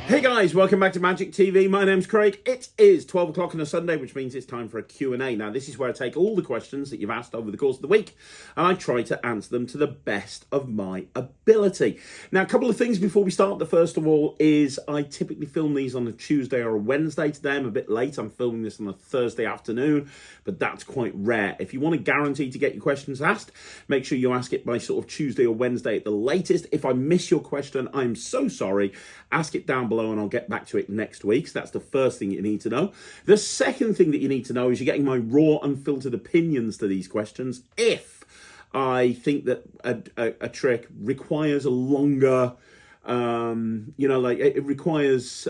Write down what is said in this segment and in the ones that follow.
Hey guys, welcome back to Magic TV. My name's Craig. It is 12 o'clock on a Sunday, which means it's time for a Q&A. Now, this is where I take all the questions that you've asked over the course of the week, and I try to answer them to the best of my ability. Now, a couple of things before we start. The first of all is I typically film these on a Tuesday or a Wednesday. Today I'm a bit late. I'm filming this on a Thursday afternoon, but that's quite rare. If you want to guarantee to get your questions asked, make sure you ask it by sort of Tuesday or Wednesday at the latest. If I miss your question, I'm so sorry. Ask it down below and I'll get back to it next week. So that's the first thing you need to know. The second thing that you need to know is you're getting my raw, unfiltered opinions to these questions. If I think that a trick requires a longer, it requires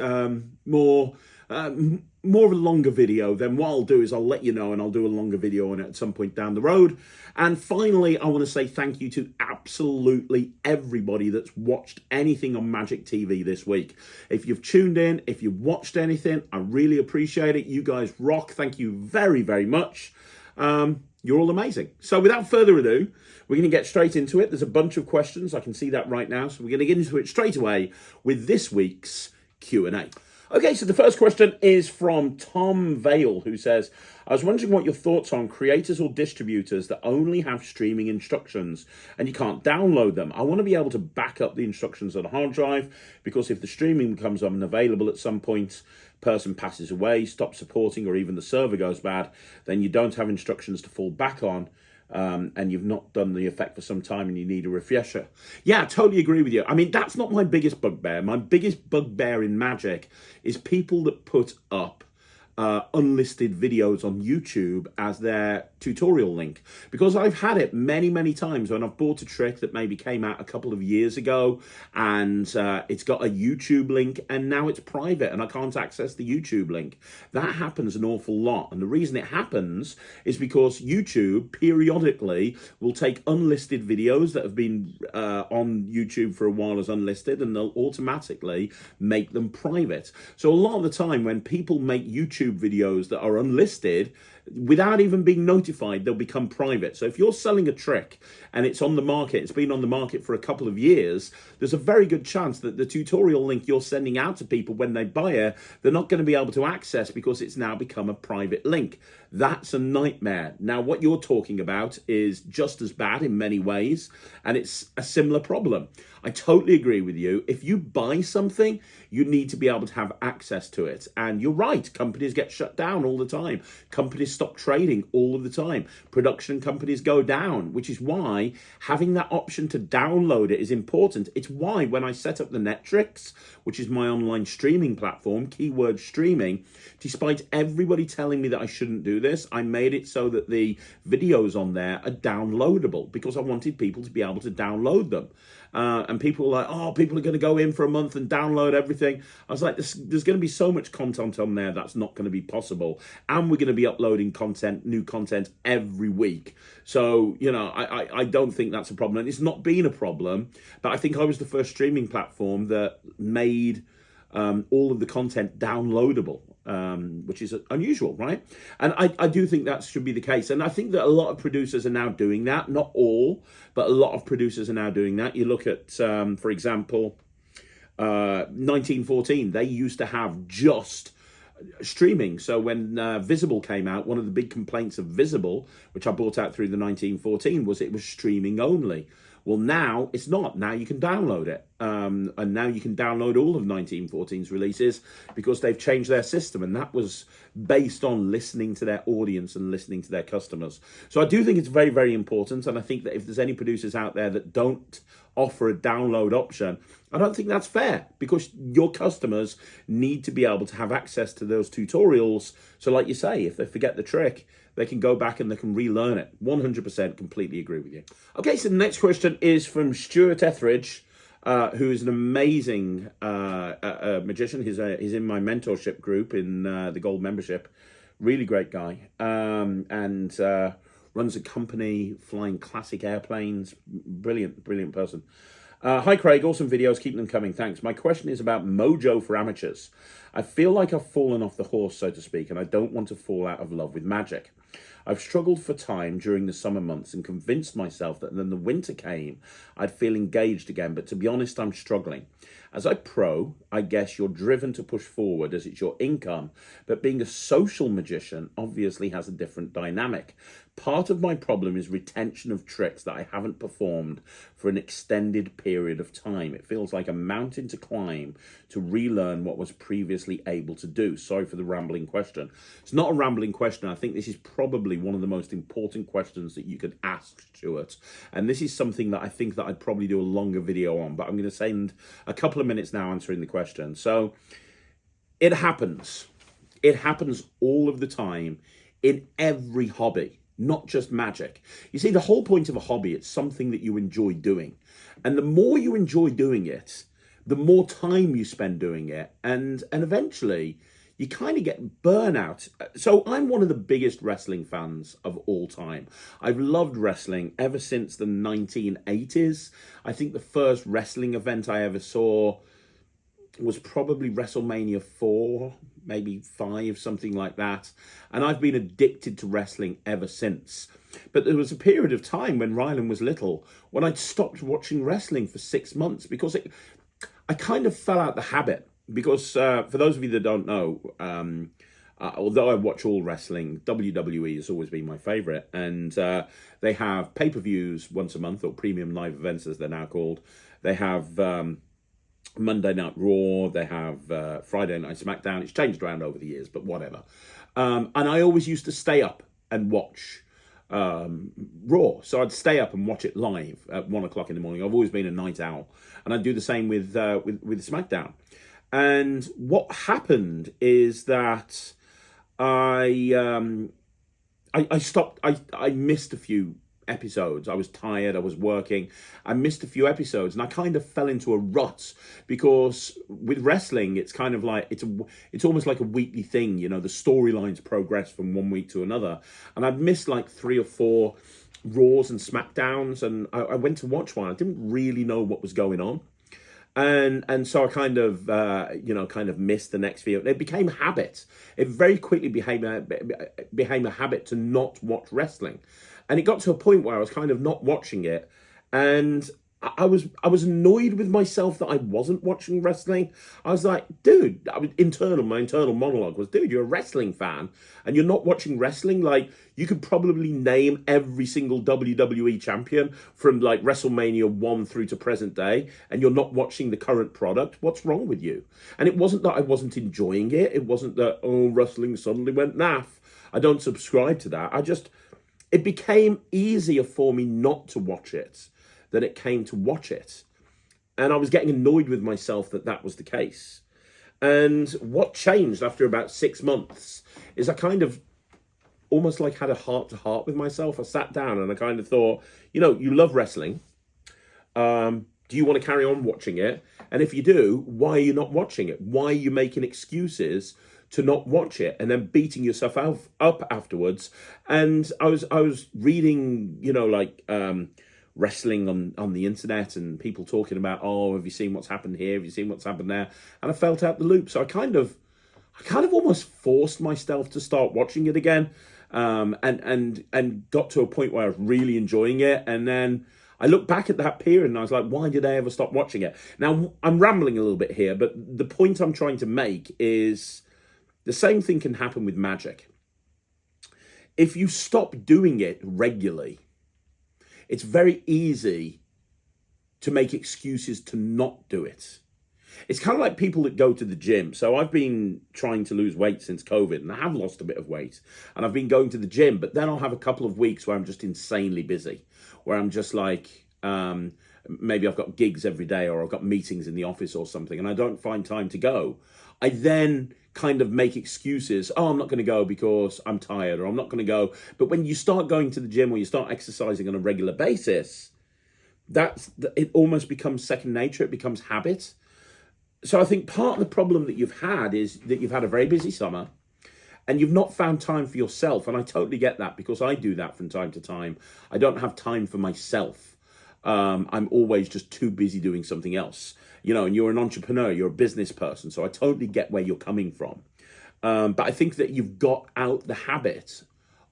more of a longer video, then what I'll do is I'll let you know and I'll do a longer video on it at some point down the road. And finally, I want to say thank you to absolutely everybody that's watched anything on Magic TV this week. If you've tuned in, if you've watched anything, I really appreciate it. You guys rock. Thank you very, very much. You're all amazing. So without further ado, we're going to get straight into it. There's a bunch of questions. I can see that right now. So we're going to get into it straight away with this week's Q&A. Okay, so the first question is from Tom Vale, who says, I was wondering what your thoughts on creators or distributors that only have streaming instructions and you can't download them. I want to be able to back up the instructions on a hard drive because if the streaming becomes unavailable at some point, person passes away, stops supporting, or even the server goes bad, then you don't have instructions to fall back on. And you've not done the effect for some time and you need a refresher. Yeah, I totally agree with you. I mean, that's not my biggest bugbear. My biggest bugbear in Magic is people that put up unlisted videos on YouTube as their tutorial link, because I've had it many, many times when I've bought a trick that maybe came out a couple of years ago and it's got a YouTube link and now it's private and I can't access the YouTube link. That happens an awful lot, and the reason it happens is because YouTube periodically will take unlisted videos that have been on YouTube for a while as unlisted and they'll automatically make them private. So a lot of the time when people make YouTube videos that are unlisted, without even being notified, they'll become private. So if you're selling a trick and it's on the market, it's been on the market for a couple of years, there's a very good chance that the tutorial link you're sending out to people when they buy it, they're not going to be able to access because it's now become a private link. That's a nightmare. Now, what you're talking about is just as bad in many ways, and it's a similar problem. I totally agree with you. If you buy something, you need to be able to have access to it. And you're right, companies get shut down all the time. Companies stop trading all of the time. Production companies go down, which is why having that option to download it is important. It's why when I set up the Netrix, which is my online streaming platform, keyword streaming, despite everybody telling me that I shouldn't do this, I made it so that the videos on there are downloadable because I wanted people to be able to download them. And people were like, oh, people are going to go in for a month and download everything. I was like, there's going to be so much content on there that's not going to be possible. And we're going to be uploading content, new content every week. So, you know, I don't think that's a problem. And it's not been a problem. But I think I was the first streaming platform that made all of the content downloadable. Which is unusual, right? And I do think that should be the case. And I think that a lot of producers are now doing that. Not all, but a lot of producers are now doing that. You look at, for example, 1914. They used to have just streaming. So when Reusable came out, one of the big complaints of Reusable, which I bought out through the 1914, was it was streaming only. Well, now it's not. Now you can download it. And now you can download all of 1914's releases because they've changed their system. And that was based on listening to their audience and listening to their customers. So I do think it's very, very important. And I think that if there's any producers out there that don't offer a download option, I don't think that's fair because your customers need to be able to have access to those tutorials. So like you say, if they forget the trick, they can go back and they can relearn it. 100% completely agree with you. Okay, so the next question is from Stuart Etheridge, who is an amazing magician. He's in my mentorship group in the Gold membership. Really great guy. And runs a company flying classic airplanes. Brilliant, brilliant person. Hi, Craig. Awesome videos. Keep them coming. Thanks. My question is about Mojo for amateurs. I feel like I've fallen off the horse, so to speak, and I don't want to fall out of love with Magic. I've struggled for time during the summer months and convinced myself that when the winter came, I'd feel engaged again. But to be honest, I'm struggling. As a pro, I guess you're driven to push forward as it's your income, but being a social magician obviously has a different dynamic. Part of my problem is retention of tricks that I haven't performed for an extended period of time. It feels like a mountain to climb to relearn what was previously able to do. Sorry for the rambling question. It's not a rambling question. I think this is probably one of the most important questions that you could ask, Stuart. And this is something that I think that I'd probably do a longer video on, but I'm going to spend a couple of minutes now answering the question. So it happens. It happens all of the time in every hobby. Not just magic. You see, the whole point of a hobby, it's something that you enjoy doing. And the more you enjoy doing it, the more time you spend doing it. And eventually, you kind of get burnout. So I'm one of the biggest wrestling fans of all time. I've loved wrestling ever since the 1980s. I think the first wrestling event I ever saw was probably WrestleMania 4, maybe 5, something like that. And I've been addicted to wrestling ever since. But there was a period of time when Rylan was little when I'd stopped watching wrestling for 6 months because I kind of fell out the habit. Because for those of you that don't know, although I watch all wrestling, WWE has always been my favourite. And they have pay-per-views once a month, or premium live events as they're now called. They have Monday Night Raw, they have Friday Night SmackDown. It's changed around over the years, but whatever. And I always used to stay up and watch Raw. So I'd stay up and watch it live at 1 o'clock in the morning. I've always been a night owl. And I'd do the same with SmackDown. And what happened is that I stopped, I missed a few episodes. I was tired, I was working, I missed a few episodes, and I kind of fell into a rut because with wrestling it's kind of like it's almost like a weekly thing, you know, the storylines progress from one week to another, and I'd missed like 3 or 4 Raws and SmackDowns, and I went to watch one. I didn't really know what was going on. And so I kind of missed the next few. It became a habit. It very quickly became a habit to not watch wrestling. And it got to a point where I was kind of not watching it. And I was annoyed with myself that I wasn't watching wrestling. I was like, dude, my internal monologue was, dude, you're a wrestling fan and you're not watching wrestling. Like, you could probably name every single WWE champion from like WrestleMania 1 through to present day, and you're not watching the current product. What's wrong with you? And it wasn't that I wasn't enjoying it. It wasn't that, oh, wrestling suddenly went naff. I don't subscribe to that. It became easier for me not to watch it than it came to watch it. And I was getting annoyed with myself that was the case. And what changed after about 6 months is I kind of almost like had a heart-to-heart with myself. I sat down and I kind of thought, you know, you love wrestling. Do you want to carry on watching it? And if you do, why are you not watching it? Why are you making excuses to not watch it and then beating yourself up afterwards? And I was reading, you know, like wrestling on the internet and people talking about, oh, have you seen what's happened here? Have you seen what's happened there? And I felt out the loop. So I kind of almost forced myself to start watching it again, and got to a point where I was really enjoying it. And then I look back at that period and I was like, why did I ever stop watching it? Now, I'm rambling a little bit here, but the point I'm trying to make is the same thing can happen with magic. If you stop doing it regularly, it's very easy to make excuses to not do it. It's kind of like people that go to the gym. So I've been trying to lose weight since COVID, and I have lost a bit of weight. And I've been going to the gym, but then I'll have a couple of weeks where I'm just insanely busy, where I'm just like, maybe I've got gigs every day or I've got meetings in the office or something, and I don't find time to go. I then kind of make excuses. Oh, I'm not going to go because I'm tired, or I'm not going to go. But when you start going to the gym or you start exercising on a regular basis, it almost becomes second nature. It becomes habit. So I think part of the problem that you've had is that you've had a very busy summer and you've not found time for yourself. And I totally get that because I do that from time to time. I don't have time for myself. I'm always just too busy doing something else. You know, and you're an entrepreneur, you're a business person. So I totally get where you're coming from. But I think that you've got out the habit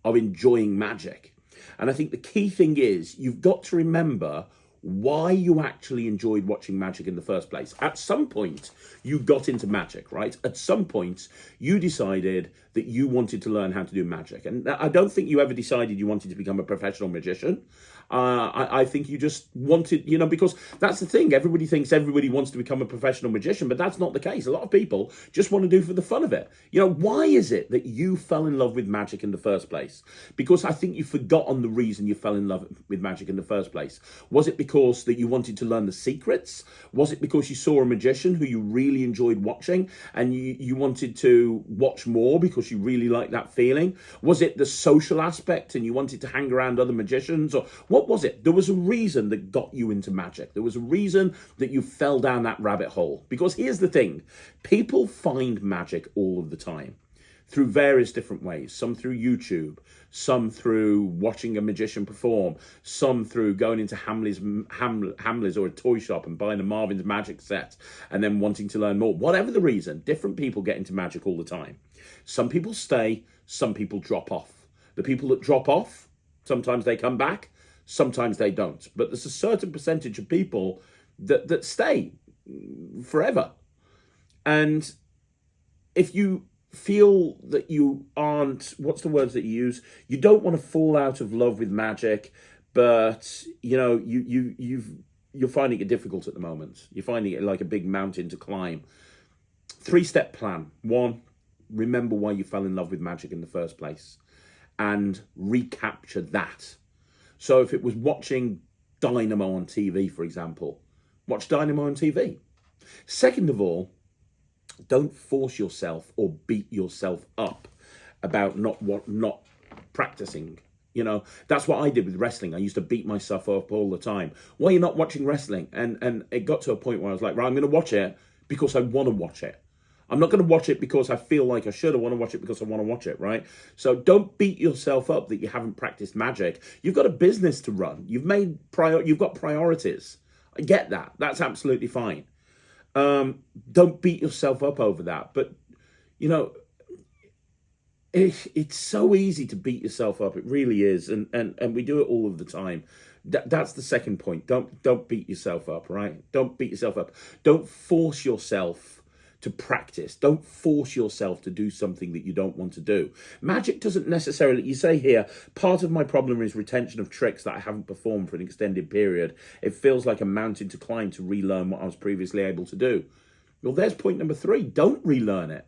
of enjoying magic. And I think the key thing is you've got to remember why you actually enjoyed watching magic in the first place. At some point, you got into magic, right? At some point, you decided that you wanted to learn how to do magic. And I don't think you ever decided you wanted to become a professional magician. I think you just wanted, because that's the thing. Everybody thinks everybody wants to become a professional magician, but that's not the case. A lot of people just want to do for the fun of it. Why is it that you fell in love with magic in the first place? Because I think you've forgotten the reason you fell in love with magic in the first place. Was it because that you wanted to learn the secrets? Was it because you saw a magician who you really enjoyed watching and you wanted to watch more because you really liked that feeling? Was it the social aspect and you wanted to hang around other magicians? Or what was it? There was a reason that got you into magic. There was a reason that you fell down that rabbit hole. Because here's the thing. People find magic all of the time through various different ways. Some through YouTube, some through watching a magician perform, some through going into Hamleys or a toy shop and buying a Marvin's Magic set and then wanting to learn more. Whatever the reason, different people get into magic all the time. Some people stay, some people drop off. The people that drop off, sometimes they come back, sometimes they don't. But there's a certain percentage of people that stay forever. And if you feel that you aren't, what's the words that you use? You don't want to fall out of love with magic, but you're finding it difficult at the moment. You're finding it like a big mountain to climb. 3-step plan. 1, remember why you fell in love with magic in the first place and recapture that. So if it was watching Dynamo on TV, for example, watch Dynamo on TV. Second of all, don't force yourself or beat yourself up about not practicing. That's what I did with wrestling. I used to beat myself up all the time. Why are you not watching wrestling? And it got to a point where I was like, right, I'm going to watch it because I want to watch it. I'm not going to watch it because I feel like I should. I want to watch it because I want to watch it, right? So don't beat yourself up that you haven't practiced magic. You've got a business to run. You've got priorities. I get that. That's absolutely fine. Don't beat yourself up over that. But, it's so easy to beat yourself up. It really is. And we do it all of the time. That's the second point. Don't beat yourself up, right? Don't beat yourself up. Don't force yourself to practice. Don't force yourself to do something that you don't want to do. Magic doesn't necessarily, you say here, part of my problem is retention of tricks that I haven't performed for an extended period. It feels like a mountain to climb to relearn what I was previously able to do. Well, there's point number 3. Don't relearn it.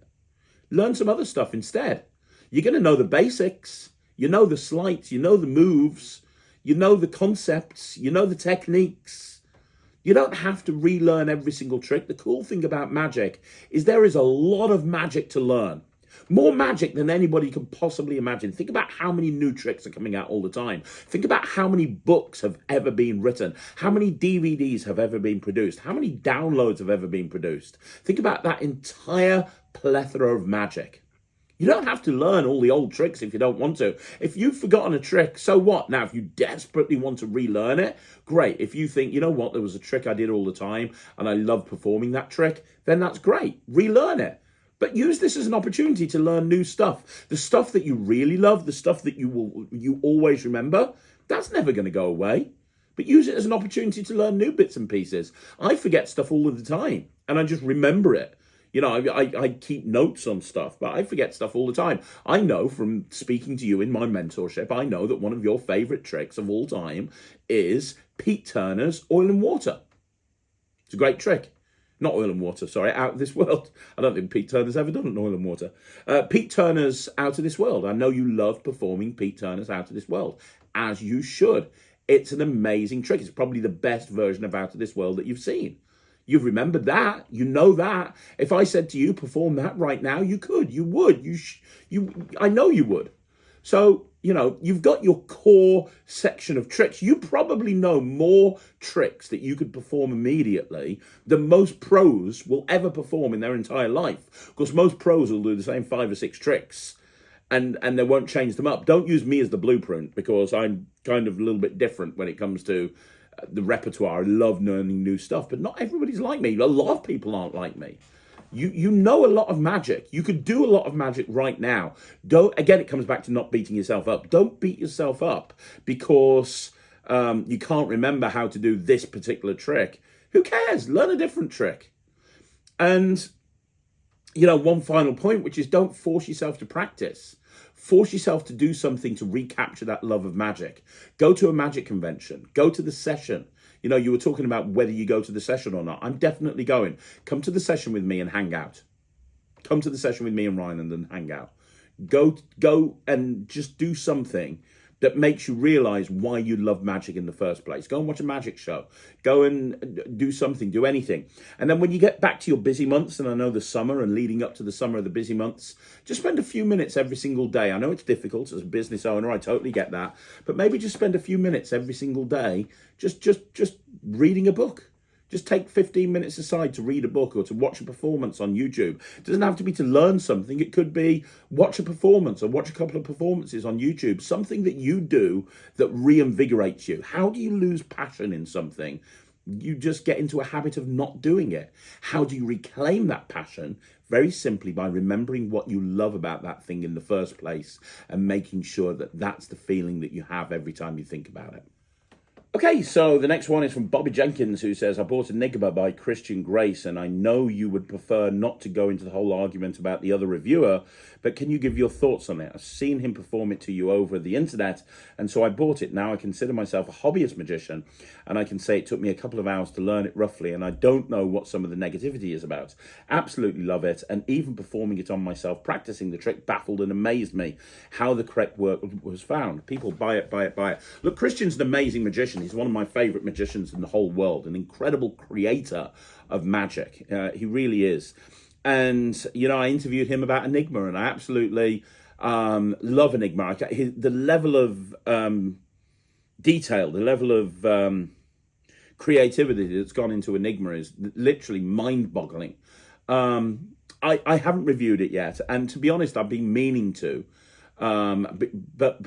Learn some other stuff instead. You're going to know the basics. You know the sleights. You know the moves. You know the concepts. You know the techniques. You don't have to relearn every single trick. The cool thing about magic is there is a lot of magic to learn. More magic than anybody can possibly imagine. Think about how many new tricks are coming out all the time. Think about how many books have ever been written. How many DVDs have ever been produced. How many downloads have ever been produced. Think about that entire plethora of magic. You don't have to learn all the old tricks if you don't want to. If you've forgotten a trick, so what? Now, if you desperately want to relearn it, great. If you think, you know what, there was a trick I did all the time and I love performing that trick, then that's great. Relearn it. But use this as an opportunity to learn new stuff. The stuff that you really love, the stuff that you always remember, that's never going to go away. But use it as an opportunity to learn new bits and pieces. I forget stuff all of the time and I just remember it. I keep notes on stuff, but I forget stuff all the time. I know from speaking to you in my mentorship, I know that one of your favorite tricks of all time is Pete Turner's oil and water. It's a great trick. Not oil and water, sorry, Out of This World. I don't think Pete Turner's ever done an oil and water. Pete Turner's Out of This World. I know you love performing Pete Turner's Out of This World, as you should. It's an amazing trick. It's probably the best version of Out of This World that you've seen. You've remembered that. You know that. If I said to you, perform that right now, you could. You would. I know you would. So, you've got your core section of tricks. You probably know more tricks that you could perform immediately than most pros will ever perform in their entire life. Because most pros will do the same 5 or 6 tricks and they won't change them up. Don't use me as the blueprint because I'm kind of a little bit different when it comes to the repertoire. I love learning new stuff, but not everybody's like me. A lot of people aren't like me. You know a lot of magic. You could do a lot of magic right now. Don't, again, it comes back to not beating yourself up. Don't beat yourself up because you can't remember how to do this particular trick. Who cares? Learn a different trick. And, you know, one final point, which is don't force yourself to practice. Force yourself to do something to recapture that love of magic. Go to a magic convention. Go to the session. You know, you were talking about whether you go to the session or not. I'm definitely going. Come to the session with me and hang out. Come to the session with me and Ryan and then hang out. Go and just do something that makes you realize why you love magic in the first place. Go and watch a magic show. Go and do something, do anything. And then when you get back to your busy months, and I know the summer and leading up to the summer of the busy months, just spend a few minutes every single day. I know it's difficult as a business owner, I totally get that. But maybe just spend a few minutes every single day just reading a book. Just take 15 minutes aside to read a book or to watch a performance on YouTube. It doesn't have to be to learn something. It could be watch a performance or watch a couple of performances on YouTube. Something that you do that reinvigorates you. How do you lose passion in something? You just get into a habit of not doing it. How do you reclaim that passion? Very simply by remembering what you love about that thing in the first place and making sure that that's the feeling that you have every time you think about it. Okay, so the next one is from Bobby Jenkins, who says, I bought Enigma by Christian Grace, and I know you would prefer not to go into the whole argument about the other reviewer, but can you give your thoughts on it? I've seen him perform it to you over the internet, and so I bought it. Now I consider myself a hobbyist magician, and I can say it took me a couple of hours to learn it roughly, and I don't know what some of the negativity is about. Absolutely love it, and even performing it on myself, practicing the trick, baffled and amazed me how the correct work was found. People buy it, buy it, buy it. Look, Christian's an amazing magician. He's one of my favorite magicians in the whole world, an incredible creator of magic. He really is. And, you know, I interviewed him about Enigma, and I absolutely love Enigma. The level of detail, the level of creativity that's gone into Enigma is literally mind-boggling. I haven't reviewed it yet, and to be honest, I've been meaning to. But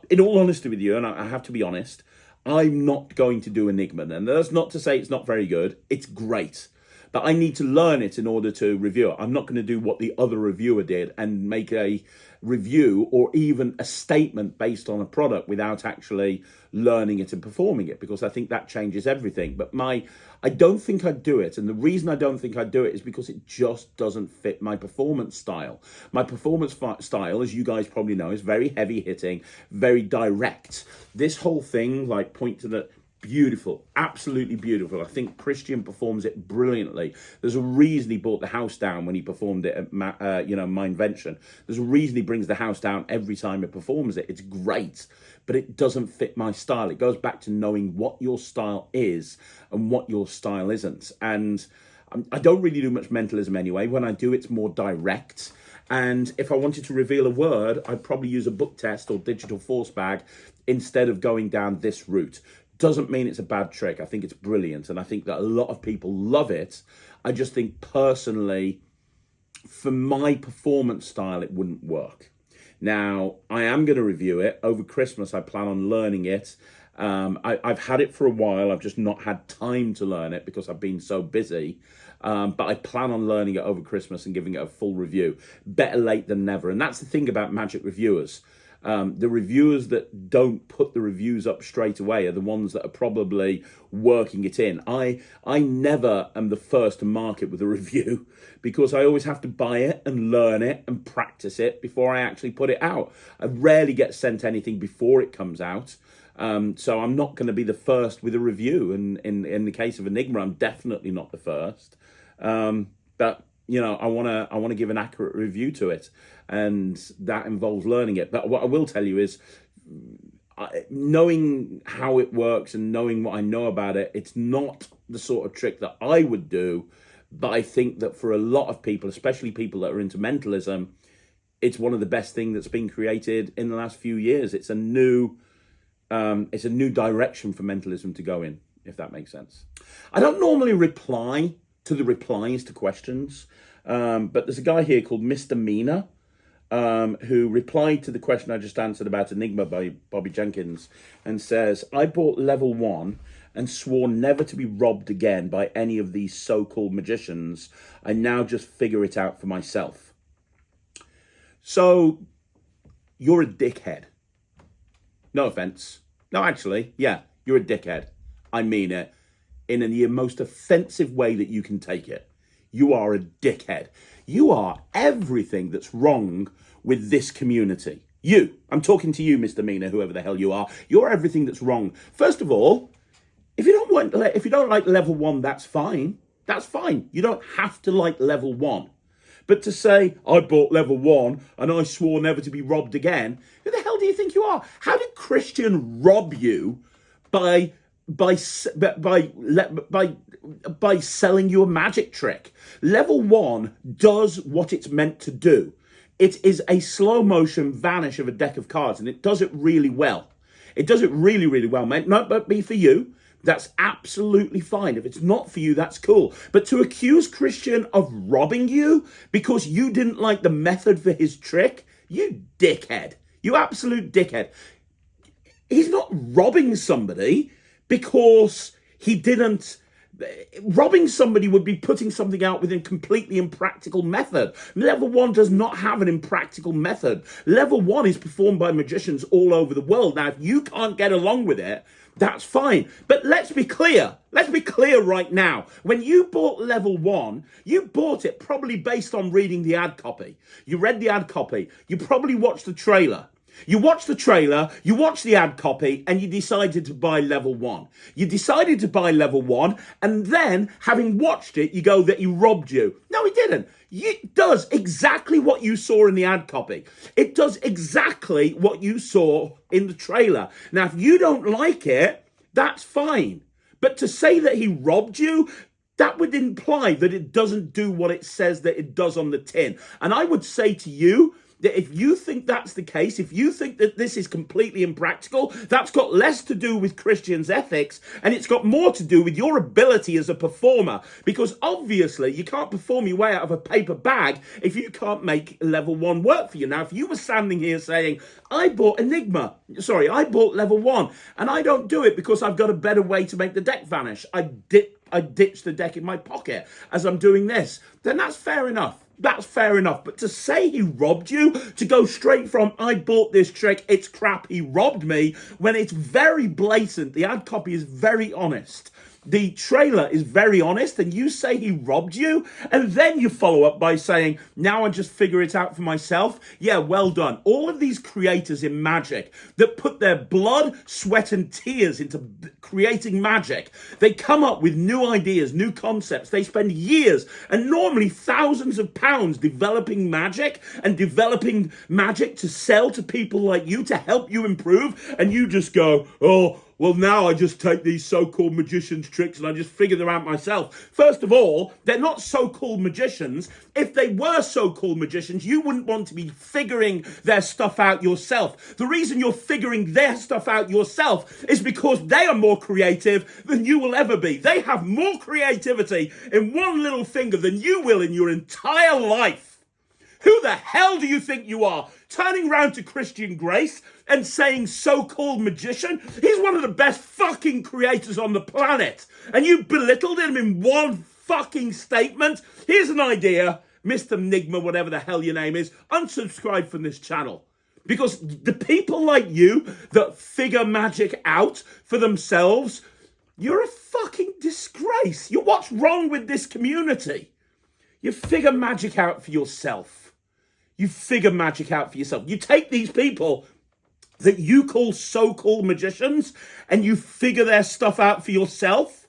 in all honesty with you, and I have to be honest, I'm not going to do Enigma. And that's not to say it's not very good. It's great. But I need to learn it in order to review it. I'm not going to do what the other reviewer did and make a review or even a statement based on a product without actually learning it and performing it, because I think that changes everything. But I don't think I'd do it. And the reason I don't think I'd do it is because it just doesn't fit my performance style. My performance style, as you guys probably know, is very heavy hitting, very direct. This whole thing, like point to the... Beautiful, absolutely beautiful. I think Christian performs it brilliantly. There's a reason he brought the house down when he performed it at Mindvention. There's a reason he brings the house down every time he performs it. It's great, but it doesn't fit my style. It goes back to knowing what your style is and what your style isn't. And I don't really do much mentalism anyway. When I do, it's more direct. And if I wanted to reveal a word, I'd probably use a book test or digital force bag instead of going down this route. Doesn't mean it's a bad trick. I think it's brilliant, and I think that a lot of people love it. I just think personally, for my performance style, it wouldn't work. Now, I am going to review it. Over Christmas, I plan on learning it. I've had it for a while. I've just not had time to learn it because I've been so busy. But I plan on learning it over Christmas and giving it a full review. Better late than never. And that's the thing about magic reviewers. The reviewers that don't put the reviews up straight away are the ones that are probably working it in. I never am the first to market with a review because I always have to buy it and learn it and practice it before I actually put it out. I rarely get sent anything before it comes out. So I'm not going to be the first with a review. And in the case of Enigma, I'm definitely not the first. But you know, I want to give an accurate review to it, and that involves learning it. But what I will tell you is, knowing how it works and knowing what I know about it, it's not the sort of trick that I would do. But I think that for a lot of people, especially people that are into mentalism, it's one of the best things that's been created in the last few years. It's a new direction for mentalism to go in, if that makes sense. I don't normally reply to the replies to questions, but there's a guy here called Misdemeanor who replied to the question I just answered about Enigma by Bobby Jenkins and says, I bought level 1 and swore never to be robbed again by any of these so-called magicians. I now just figure it out for myself. So, you're a dickhead. No offense. No, actually, yeah, you're a dickhead. I mean it in the most offensive way that you can take it. You are a dickhead. You are everything that's wrong with this community. I'm talking to you, misdemeanor, whoever the hell you are. You're everything that's wrong. First of all, if you don't like level 1, that's fine. That's fine. You don't have to like level 1. But to say, I bought level 1 and I swore never to be robbed again, who the hell do you think you are? How did Christian rob you by selling you a magic trick? Level 1 does what it's meant to do. It is a slow motion vanish of a deck of cards, and it does it really well. It does it really, really well, mate. Not but be for you. That's absolutely fine. If it's not for you, that's cool. But to accuse Christian of robbing you because you didn't like the method for his trick, you dickhead. You absolute dickhead. He's not robbing somebody because he didn't. Robbing somebody would be putting something out with a completely impractical method. Level 1 does not have an impractical method. Level 1 is performed by magicians all over the world. Now, if you can't get along with it, that's fine. But let's be clear. Let's be clear right now. When you bought level 1, you bought it probably based on reading the ad copy. You read the ad copy. You probably watched the trailer. You watched the trailer, you watched the ad copy, and you decided to buy level 1. You decided to buy level 1, and then, having watched it, you go that he robbed you. No, he didn't. It does exactly what you saw in the ad copy. It does exactly what you saw in the trailer. Now, if you don't like it, that's fine. But to say that he robbed you, that would imply that it doesn't do what it says that it does on the tin. And I would say to you, that if you think that's the case, if you think that this is completely impractical, that's got less to do with Christian's ethics, and it's got more to do with your ability as a performer. Because obviously, you can't perform your way out of a paper bag if you can't make level 1 work for you. Now, if you were standing here saying, I bought level 1, and I don't do it because I've got a better way to make the deck vanish. I ditch the deck in my pocket as I'm doing this, then that's fair enough. That's fair enough. But to say he robbed you, to go straight from, I bought this trick, it's crap, he robbed me, when it's very blatant, the ad copy is very honest. The trailer is very honest, and you say he robbed you, and then you follow up by saying, now I just figure it out for myself. Yeah, well done. All of these creators in magic that put their blood, sweat, and tears into creating magic, they come up with new ideas, new concepts. They spend years and normally thousands of pounds developing magic to sell to people like you to help you improve, and you just go, oh, well, now I just take these so-called magicians' tricks and I just figure them out myself. First of all, they're not so-called magicians. If they were so-called magicians, you wouldn't want to be figuring their stuff out yourself. The reason you're figuring their stuff out yourself is because they are more creative than you will ever be. They have more creativity in one little finger than you will in your entire life. Who the hell do you think you are? Turning round to Christian Grace and saying so-called magician? He's one of the best fucking creators on the planet. And you belittled him in one fucking statement? Here's an idea, Mr. Enigma, whatever the hell your name is, unsubscribe from this channel. Because the people like you that figure magic out for themselves, you're a fucking disgrace. What's wrong with this community? You figure magic out for yourself. You figure magic out for yourself. You take these people that you call so-called magicians and you figure their stuff out for yourself.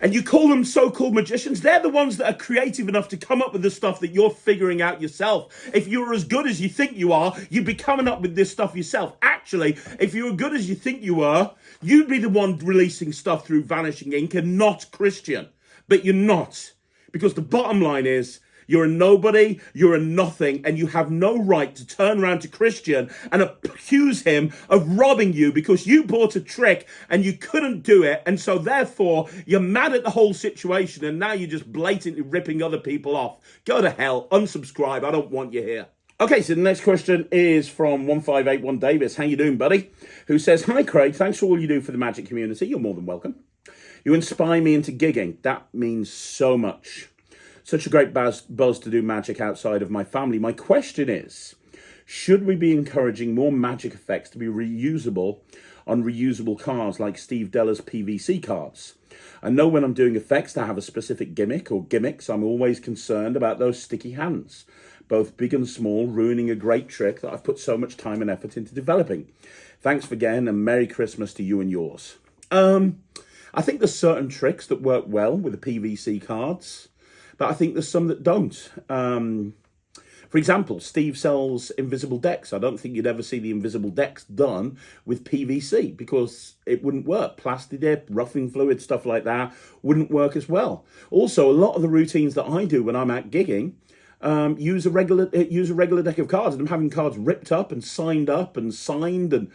And you call them so-called magicians. They're the ones that are creative enough to come up with the stuff that you're figuring out yourself. If you're as good as you think you are, you'd be coming up with this stuff yourself. Actually, if you were good as you think you were, you'd be the one releasing stuff through Vanishing Ink and not Christian. But you're not. Because the bottom line is, you're a nobody, you're a nothing, and you have no right to turn around to Christian and accuse him of robbing you because you bought a trick and you couldn't do it, and so therefore you're mad at the whole situation and now you're just blatantly ripping other people off. Go to hell, unsubscribe, I don't want you here. Okay, so the next question is from 1581 Davis. How you doing, buddy? Who says, hi, Craig, thanks for all you do for the magic community. You're more than welcome. You inspire me into gigging. That means so much. Such a great buzz to do magic outside of my family. My question is, should we be encouraging more magic effects to be reusable on reusable cards like Steve Deller's PVC cards? I know when I'm doing effects to have a specific gimmick or gimmicks, I'm always concerned about those sticky hands, both big and small, ruining a great trick that I've put so much time and effort into developing. Thanks again, and Merry Christmas to you and yours. I think there's certain tricks that work well with the PVC cards, but I think there's some that don't. For example, Steve sells invisible decks. I don't think you'd ever see the invisible decks done with PVC because it wouldn't work. Plasti dip, roughing fluid, stuff like that wouldn't work as well. Also, a lot of the routines that I do when I'm out gigging use a regular deck of cards, and I'm having cards ripped up and signed, and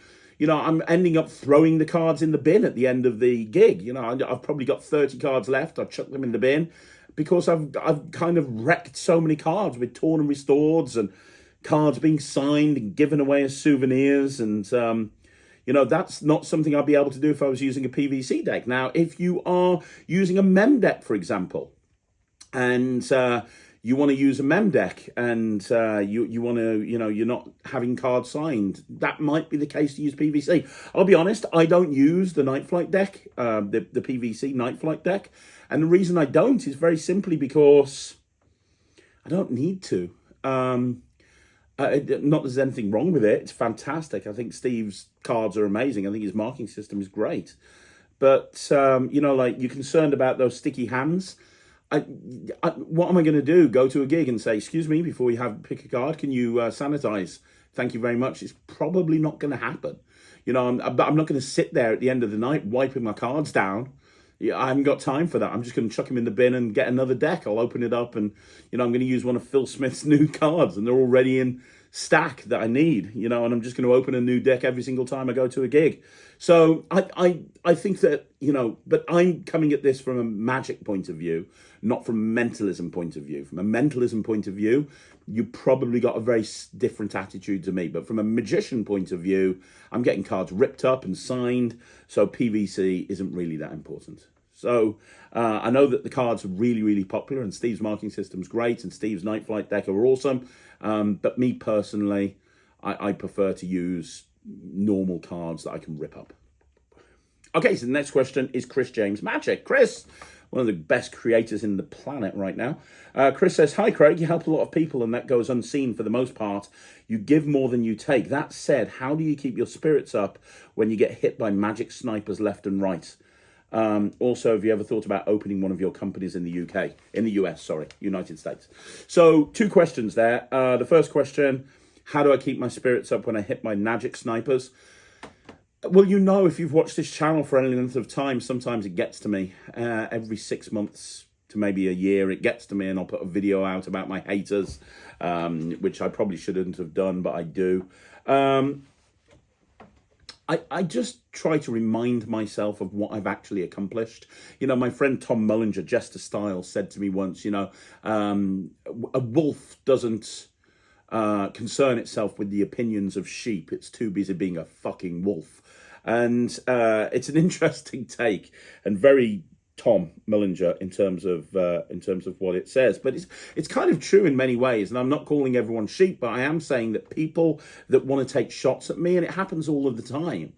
I'm ending up throwing the cards in the bin at the end of the gig. I've probably got 30 cards left. I chuck them in the bin because I've kind of wrecked so many cards with torn and restoreds and cards being signed and given away as souvenirs. And, that's not something I'd be able to do if I was using a PVC deck. Now, if you are using a mem deck, for example, and you want to use a mem deck and you want to, you're not having cards signed, that might be the case to use PVC. I'll be honest, I don't use the Night Flight deck, the PVC Night Flight deck. And the reason I don't is very simply because I don't need to. Not that there's anything wrong with it. It's fantastic. I think Steve's cards are amazing. I think his marking system is great. But, you're concerned about those sticky hands. What am I going to do? Go to a gig and say, excuse me, before you pick a card, can you sanitize? Thank you very much. It's probably not going to happen. I'm not going to sit there at the end of the night wiping my cards down. I haven't got time for that. I'm just going to chuck them in the bin and get another deck. I'll open it up and, I'm going to use one of Phil Smith's new cards, and they're already in stack that I need, and I'm just going to open a new deck every single time I go to a gig. So I think that, but I'm coming at this from a magic point of view, not from a mentalism point of view. From a mentalism point of view, you probably got a very different attitude to me. But from a magician point of view, I'm getting cards ripped up and signed, so PVC isn't really that important. So I know that the cards are really, really popular, and Steve's marking system's great, and Steve's Night Flight deck are awesome. But me personally, I prefer to use normal cards that I can rip up. Okay, so the next question is Chris James Magic. Chris, one of the best creators in the planet right now. Chris says, hi, Craig. You help a lot of people, and that goes unseen for the most part. You give more than you take. That said, how do you keep your spirits up when you get hit by magic snipers left and right? Also, have you ever thought about opening one of your companies in the United States? So 2 questions there. The first question, how do I keep my spirits up when I hit my magic snipers? Well, if you've watched this channel for any length of time, sometimes it gets to me. Every 6 months to maybe a year, it gets to me, and I'll put a video out about my haters, which I probably shouldn't have done, but I do. I just try to remind myself of what I've actually accomplished. My friend Tom Mullinger, Jester Style, said to me once, a wolf doesn't concern itself with the opinions of sheep. It's too busy being a fucking wolf. And it's an interesting take, and very Tom Mullinger in terms of what it says. But it's kind of true in many ways, and I'm not calling everyone sheep, but I am saying that people that want to take shots at me, and it happens all of the time.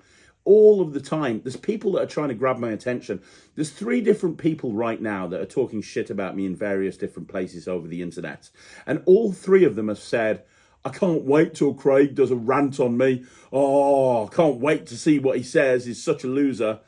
All of the time, there's people that are trying to grab my attention. There's 3 different people right now that are talking shit about me in various different places over the internet. And all 3 of them have said, I can't wait till Craig does a rant on me. Oh, I can't wait to see what he says. He's such a loser.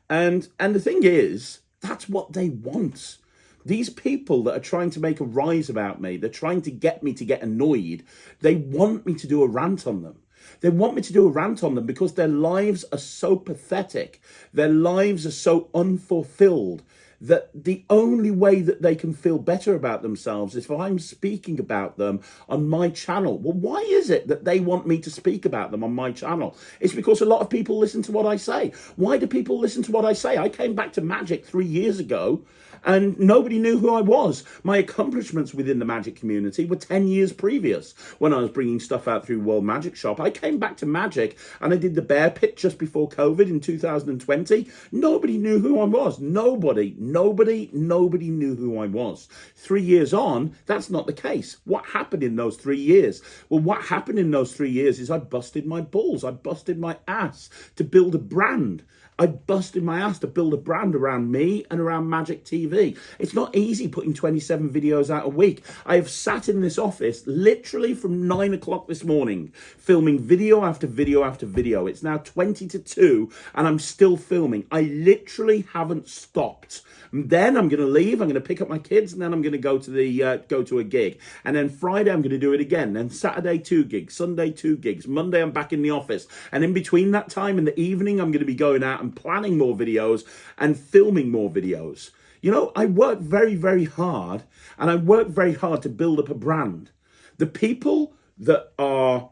And the thing is, that's what they want. These people that are trying to make a rise about me, they're trying to get me to get annoyed. They want me to do a rant on them. They want me to do a rant on them because their lives are so pathetic. Their lives are so unfulfilled. that the only way that they can feel better about themselves is if I'm speaking about them on my channel. Well, why is it that they want me to speak about them on my channel? It's because a lot of people listen to what I say. Why do people listen to what I say? I came back to Magic 3 years ago and nobody knew who I was. My accomplishments within the Magic community were 10 years previous when I was bringing stuff out through World Magic Shop. I came back to Magic and I did the bear pit just before COVID in 2020. Nobody knew who I was. Nobody knew who I was. 3 years on, that's not the case. What happened in those 3 years? Well, what happened in those 3 years is I busted my balls. I busted my ass to build a brand. I busted my ass to build a brand around me and around Magic TV. It's not easy putting 27 videos out a week. I have sat in this office literally from 9 o'clock this morning, filming video after video after video. It's now 20 to 2 and I'm still filming. I literally haven't stopped. And then I'm going to leave. I'm going to pick up my kids, and then I'm going to go to a gig. And then Friday I'm going to do it again. Then Saturday 2 gigs, Sunday 2 gigs, Monday I'm back in the office. And in between that time in the evening, I'm going to be going out and planning more videos and filming more videos. You know, I work very, very hard, and I work very hard to build up a brand. The people that are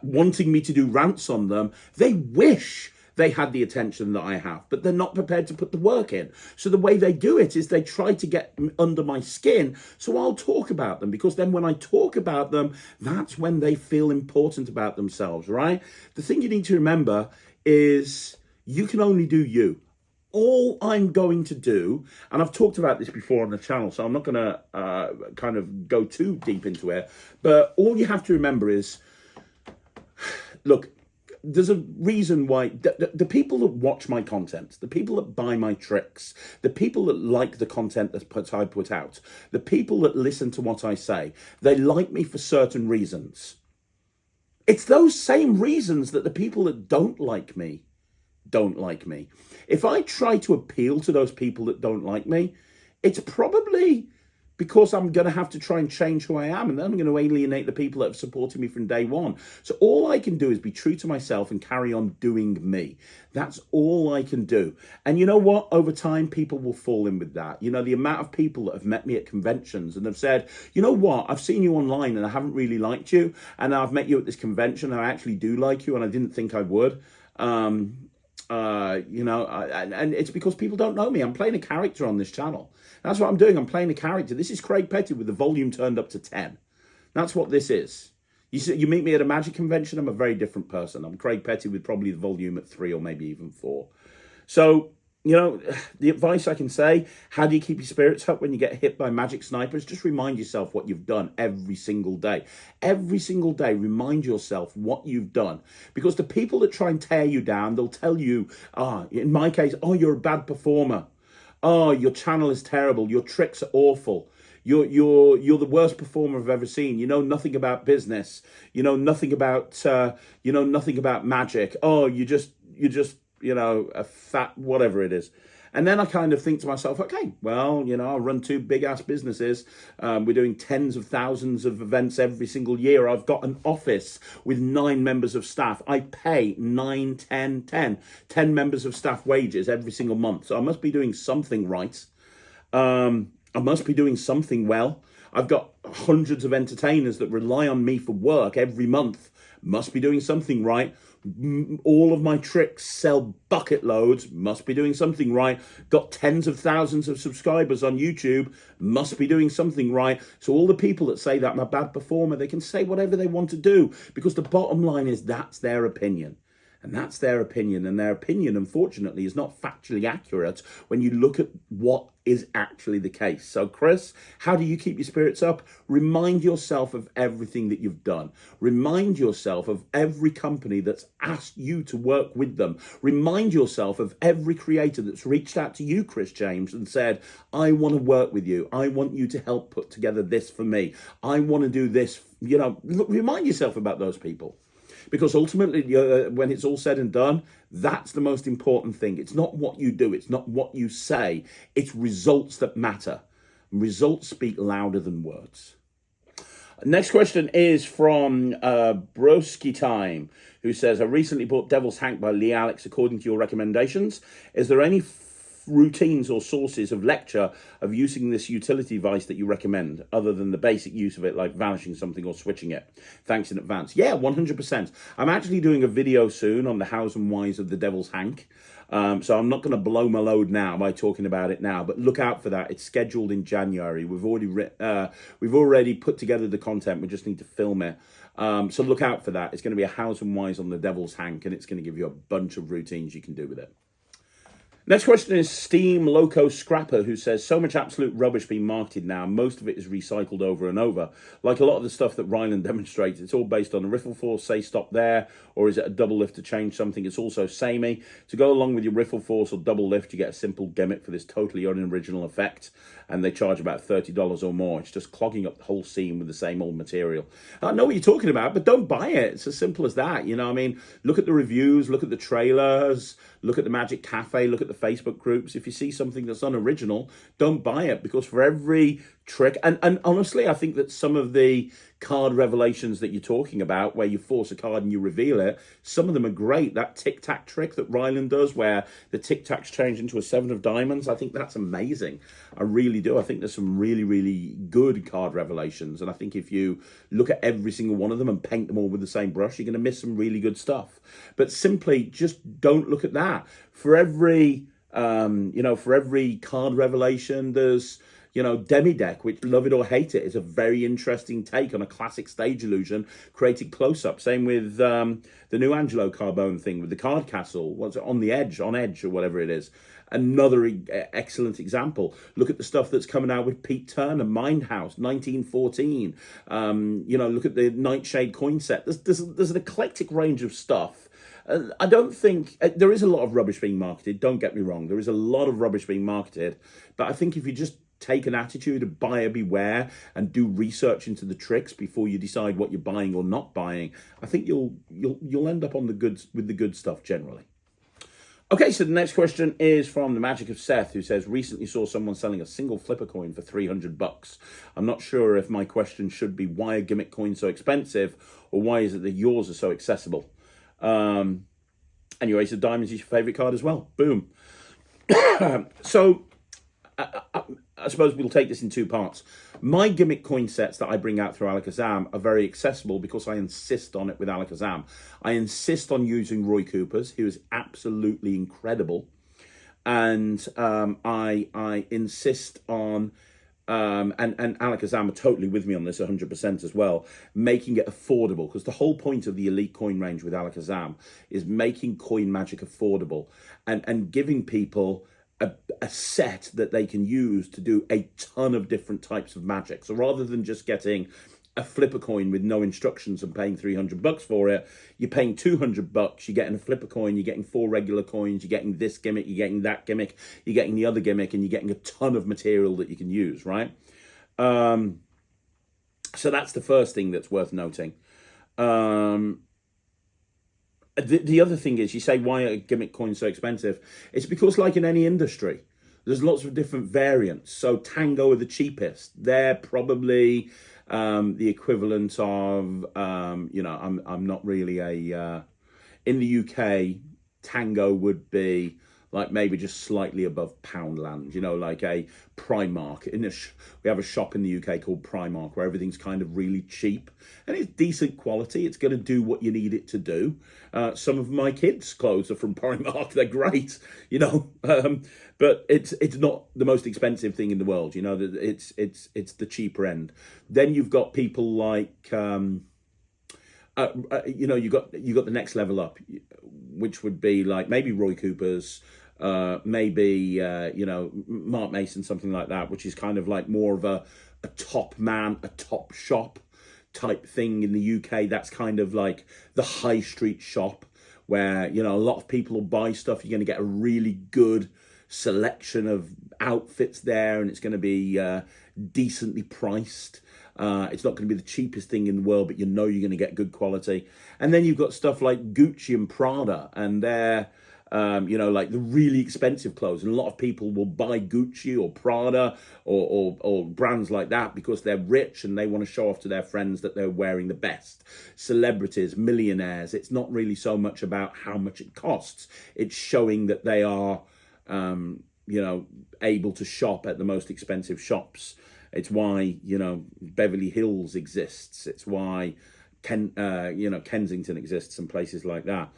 wanting me to do rants on them, they wish they had the attention that I have, but they're not prepared to put the work in. So the way they do it is they try to get under my skin, so I'll talk about them, because then when I talk about them, that's when they feel important about themselves, right? The thing you need to remember is you can only do you. All I'm going to do, and I've talked about this before on the channel, so I'm not going to kind of go too deep into it, but all you have to remember is, look, there's a reason why the people that watch my content, the people that buy my tricks, the people that like the content that I put out, the people that listen to what I say, they like me for certain reasons. It's those same reasons that the people that don't like me don't like me. If I try to appeal to those people that don't like me, it's probably because I'm going to have to try and change who I am, and then I'm going to alienate the people that have supported me from day one. So all I can do is be true to myself and carry on doing me. That's all I can do. And you know what? Over time, people will fall in with that. You know, the amount of people that have met me at conventions and have said, you know what? I've seen you online and I haven't really liked you. And I've met you at this convention and I actually do like you and I didn't think I would. You know, and it's because people don't know me. I'm playing a character on this channel. That's what I'm doing. I'm playing a character. This is Craig Petty with the volume turned up to 10. That's what this is. You meet me at a Magic convention, I'm a very different person. I'm Craig Petty with probably the volume at 3 or maybe even 4. So, you know, the advice I can say, how do you keep your spirits up when you get hit by magic snipers? Just remind yourself what you've done every single day. Every single day, remind yourself what you've done. Because the people that try and tear you down, they'll tell you, in my case, you're a bad performer. Your channel is terrible. Your tricks are awful. You're the worst performer I've ever seen. You know nothing about business. You know nothing about magic. You're just you know, a fat whatever it is. And then I kind of think to myself, okay, well, you know, I run 2 big-ass businesses. We're doing tens of thousands of events every single year. I've got an office with 9 members of staff. I pay 10 members of staff wages every single month. So I must be doing something right. I must be doing something well. I've got hundreds of entertainers that rely on me for work every month. Must be doing something right. All of my tricks sell bucket loads. Must be doing something right. Got tens of thousands of subscribers on YouTube. Must be doing something right. So all the people that say that I'm a bad performer, they can say whatever they want to do, because the bottom line is that's their opinion. And that's their opinion. And their opinion, unfortunately, is not factually accurate when you look at what is actually the case. So, Chris, how do you keep your spirits up? Remind yourself of everything that you've done. Remind yourself of every company that's asked you to work with them. Remind yourself of every creator that's reached out to you, Chris James, and said, I want to work with you. I want you to help put together this for me. I want to do this. You know, remind yourself about those people. Because ultimately, when it's all said and done, that's the most important thing. It's not what you do. It's not what you say. It's results that matter. Results speak louder than words. Next question is from Broski Time, who says, I recently bought Devil's Hank by Lee Alex according to your recommendations. Is there any routines or sources of lecture of using this utility device that you recommend, other than the basic use of it, like vanishing something or switching it? Thanks in advance. Yeah, 100%. I'm actually doing a video soon on the hows and whys of the Devil's Hank. So I'm not going to blow my load now by talking about it now, but look out for that. It's scheduled in January. We've already put together the content. We just need to film it. So look out for that. It's going to be a hows and whys on the Devil's Hank, and it's going to give you a bunch of routines you can do with it. Next question is Steam Loco Scrapper, who says, so much absolute rubbish being marketed now. Most of it is recycled over and over. Like a lot of the stuff that Ryland demonstrates, it's all based on a riffle force, say stop there, or is it a double lift to change something? It's also samey. To go along with your riffle force or double lift, you get a simple gimmick for this totally unoriginal effect, and they charge about $30 or more. It's just clogging up the whole scene with the same old material. I know what you're talking about, but don't buy it. It's as simple as that. You know what I mean? Look at the reviews, look at the trailers, look at the Magic Cafe, look at the Facebook groups. If you see something that's unoriginal, don't buy it, because for every trick, and honestly, I think that some of the card revelations that you're talking about, where you force a card and you reveal it, some of them are great. That tic-tac trick that Ryland does, where the tic-tacs change into a 7 of diamonds, I think that's amazing. I really do. I think there's some really, really good card revelations, and I think if you look at every single one of them and paint them all with the same brush, you're going to miss some really good stuff. But simply just don't look at that. For every for every card revelation, there's Demi Deck, which, love it or hate it, is a very interesting take on a classic stage illusion created close-up. Same with the new Angelo Carbone thing with the card castle. What's it, on edge, or whatever it is. Another excellent example. Look at the stuff that's coming out with Pete Turner, Mindhouse, 1914. Look at the Nightshade coin set. There's an eclectic range of stuff. I don't think there is a lot of rubbish being marketed. Don't get me wrong. There is a lot of rubbish being marketed. But I think if you just take an attitude of buyer beware and do research into the tricks before you decide what you're buying or not buying, I think you'll end up on the goods with the good stuff generally. Okay, so the next question is from the Magic of Seth, who says, recently saw someone selling a single flipper coin for $300. I'm not sure if my question should be, why are gimmick coins so expensive, or why is it that yours are so accessible? Anyway, so diamonds is your favorite card as well. Boom. So I suppose we'll take this in two parts. My gimmick coin sets that I bring out through Alakazam are very accessible because I insist on it with Alakazam. I insist on using Roy Cooper's, who is absolutely incredible. And I insist on, and Alakazam are totally with me on this 100% as well, making it affordable, because the whole point of the Elite coin range with Alakazam is making coin magic affordable and giving people a set that they can use to do a ton of different types of magic. So rather than just getting a flipper coin with no instructions and paying $300 for it, you're paying $200, you're getting a flipper coin, you're getting 4 regular coins, you're getting this gimmick, you're getting that gimmick, you're getting the other gimmick, and you're getting a ton of material that you can use, right? So that's the first thing that's worth noting. The other thing is, you say, why are gimmick coins so expensive? It's because, like in any industry, there's lots of different variants. So Tango are the cheapest. They're probably the equivalent of, I'm not really in the UK, Tango would be like maybe just slightly above Poundland, like a Primark. We have a shop in the UK called Primark where everything's kind of really cheap and it's decent quality. It's going to do what you need it to do. Some of my kids' clothes are from Primark. They're great, but it's not the most expensive thing in the world. It's the cheaper end. Then you've got people like, you got the next level up, which would be like maybe Roy Cooper's, maybe Mark Mason, something like that, which is kind of like more of a top man, a top shop type thing in the UK. That's kind of like the high street shop where a lot of people will buy stuff. You're going to get a really good selection of outfits there, and it's going to be decently priced. It's not going to be the cheapest thing in the world, but you're going to get good quality. And then you've got stuff like Gucci and Prada, and they're like the really expensive clothes. And a lot of people will buy Gucci or Prada or brands like that because they're rich and they want to show off to their friends that they're wearing the best. Celebrities, millionaires, it's not really so much about how much it costs. It's showing that they are able to shop at the most expensive shops. It's why, Beverly Hills exists. It's why Kensington exists and places like that.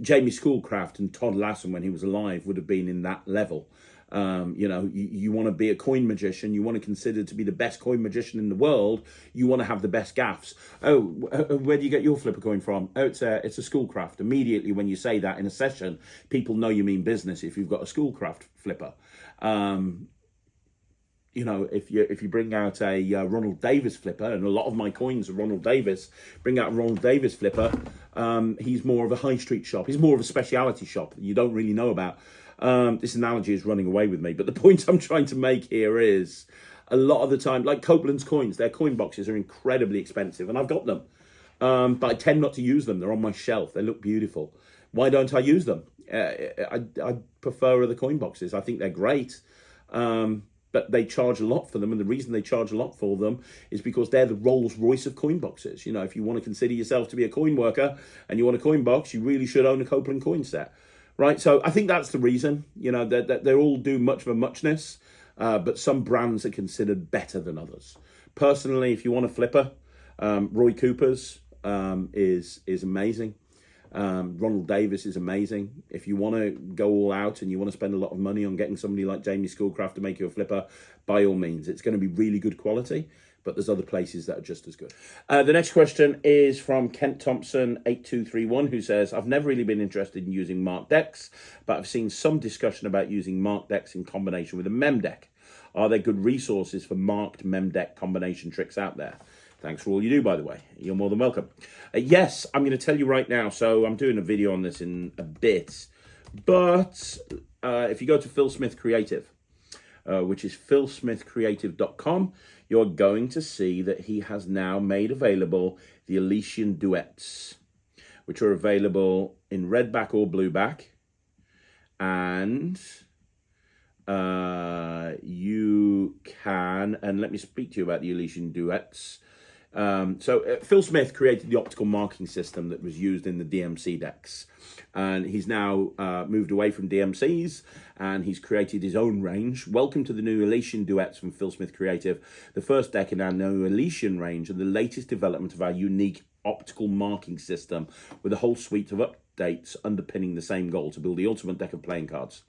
Jamie Schoolcraft and Todd Lassen, when he was alive, would have been in that level. You want to be a coin magician. You want to consider to be the best coin magician in the world. You want to have the best gaffs. Oh, where do you get your flipper coin from? Oh, it's a Schoolcraft. Immediately when you say that in a session, people know you mean business if you've got a Schoolcraft flipper. If you bring out a Ronald Davis flipper, and a lot of my coins are Ronald Davis, bring out a Ronald Davis flipper, he's more of a high street shop. He's more of a speciality shop that you don't really know about. This analogy is running away with me, but the point I'm trying to make here is a lot of the time, like Copeland's coins, their coin boxes are incredibly expensive, and I've got them, but I tend not to use them. They're on my shelf. They look beautiful. Why don't I use them? I prefer other coin boxes. I think they're great. But they charge a lot for them, and the reason they charge a lot for them is because they're the Rolls Royce of coin boxes. If you want to consider yourself to be a coin worker and you want a coin box, you really should own a Copeland coin set, right? So I think that's the reason. They all do much of a muchness, but some brands are considered better than others. Personally, if you want a flipper, Roy Cooper's is amazing. Ronald Davis is amazing. If you want to go all out and you want to spend a lot of money on getting somebody like Jamie Schoolcraft to make you a flipper, by all means, it's going to be really good quality, but there's other places that are just as good. The next question is from Kent Thompson 8231, who says, I've never really been interested in using marked decks, but I've seen some discussion about using marked decks in combination with a mem deck. Are there good resources for marked mem deck combination tricks out there? Thanks for all you do, by the way. You're more than welcome. Yes, I'm going to tell you right now. So I'm doing a video on this in a bit. But if you go to Phil Smith Creative, which is philsmithcreative.com, you're going to see that he has now made available the Elysian duets, which are available in red back or blue back. And you can, and let me speak to you about the Elysian duets. Phil Smith created the optical marking system that was used in the DMC decks, and he's now moved away from DMCs and he's created his own range. Welcome to the new Elysian duets from Phil Smith Creative, the first deck in our new Elysian range and the latest development of our unique optical marking system, with a whole suite of updates underpinning the same goal: to build the ultimate deck of playing cards.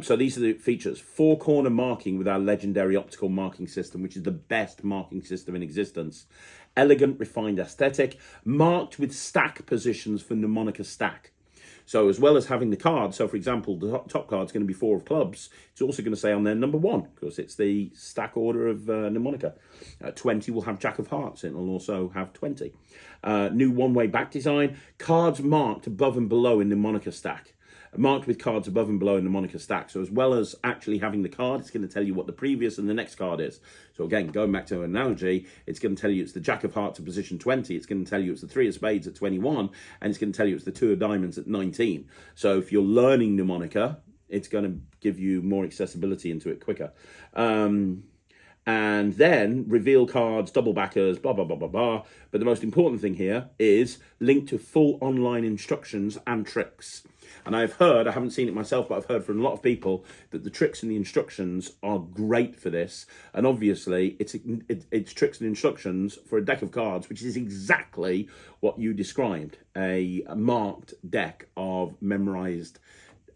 So these are the features: 4-corner marking with our legendary optical marking system, which is the best marking system in existence. Elegant, refined aesthetic, marked with stack positions for mnemonic stack. So as well as having the card, so for example, the top card's going to be 4 of clubs, it's also going to say on there number 1, because it's the stack order of mnemonica. 20 will have Jack of Hearts, it will also have 20. New one-way back design, cards marked above and below in mnemonica stack. Marked with cards above and below in the moniker stack. So as well as actually having the card, it's going to tell you what the previous and the next card is. So again, going back to an analogy, it's going to tell you it's the Jack of Hearts at position 20. It's going to tell you it's the 3 of Spades at 21. And it's going to tell you it's the 2 of Diamonds at 19. So if you're learning mnemonica, it's going to give you more accessibility into it quicker. And then reveal cards, double backers, blah, blah, blah, blah, blah. But the most important thing here is link to full online instructions and tricks. And I've heard, I haven't seen it myself, but I've heard from a lot of people that the tricks and the instructions are great for this. And obviously, it's tricks and instructions for a deck of cards, which is exactly what you described: a marked deck of memorized,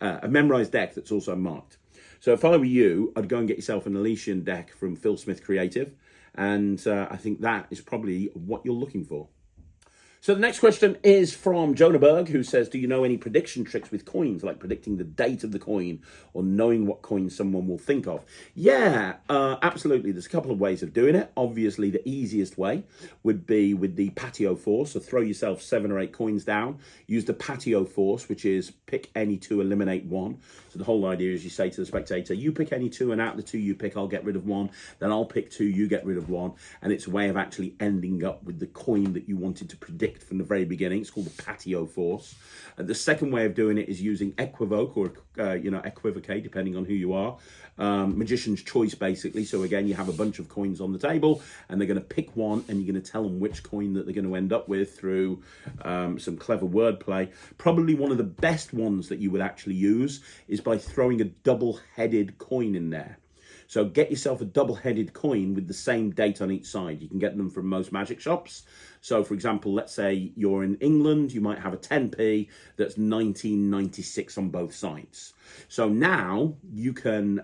a memorized deck that's also marked. So if I were you, I'd go and get yourself an Elysian deck from Phil Smith Creative. And I think that is probably what you're looking for. So the next question is from Jonah Berg, who says, do you know any prediction tricks with coins, like predicting the date of the coin or knowing what coin someone will think of? Yeah, absolutely. There's a couple of ways of doing it. Obviously, the easiest way would be with the patio force. So throw yourself 7 or 8 coins down. Use the patio force, which is pick any 2, eliminate 1. So the whole idea is you say to the spectator, you pick any 2, and out of the 2 you pick, I'll get rid of 1. Then I'll pick 2, you get rid of 1. And it's a way of actually ending up with the coin that you wanted to predict picked from the very beginning. It's called the patio force. The second way of doing it is using equivoke or equivocate, depending on who you are. Magician's choice, basically. So again, you have a bunch of coins on the table, and they're going to pick one, and you're going to tell them which coin that they're going to end up with through some clever wordplay. Probably one of the best ones that you would actually use is by throwing a double-headed coin in there. So get yourself a double-headed coin with the same date on each side. You can get them from most magic shops. So, for example, let's say you're in England, you might have a 10p that's 1996 on both sides. So now you can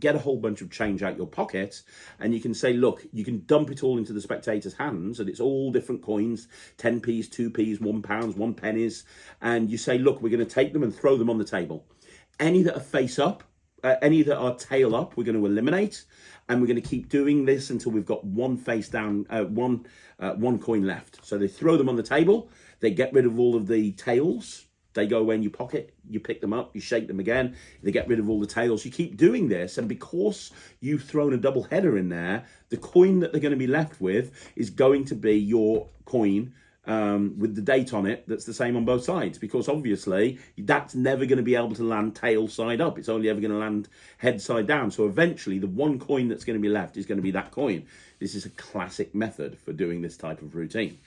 get a whole bunch of change out your pocket, and you can say, look, you can dump it all into the spectator's hands, and it's all different coins, 10p's, 2p's, £1, 1 pennies, and you say, look, we're going to take them and throw them on the table. Any that are face up, any that are tail up, we're going to eliminate, and we're going to keep doing this until we've got one face down, one coin left. So they throw them on the table, they get rid of all of the tails, they go away in your pocket, you pick them up, you shake them again, they get rid of all the tails. You keep doing this, and because you've thrown a double header in there, the coin that they're going to be left with is going to be your coin with the date on it that's the same on both sides, because obviously that's never going to be able to land tail side up. It's only ever going to land head side down. So eventually the one coin that's going to be left is going to be that coin. This is a classic method for doing this type of routine.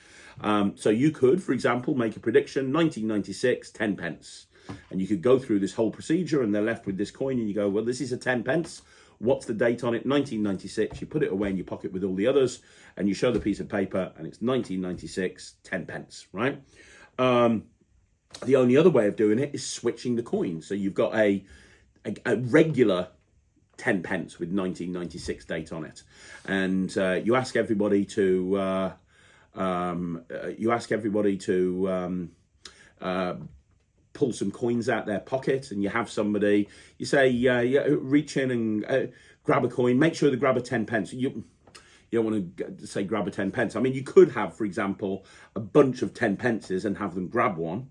So you could, for example, make a prediction, 1996, 10 pence. And you could go through this whole procedure, and they're left with this coin, and you go, well, this is a 10 pence. What's the date on it? 1996. You put it away in your pocket with all the others, and you show the piece of paper, and it's 1996, 10 pence, right? The only other way of doing it is switching the coin. So you've got a regular 10 pence with 1996 date on it, and you ask everybody to pull some coins out their pocket, and you have somebody, you say, reach in and grab a coin, make sure they grab a 10 pence. You don't want to say grab a 10 pence. I mean, you could have, for example, a bunch of 10 pences and have them grab one.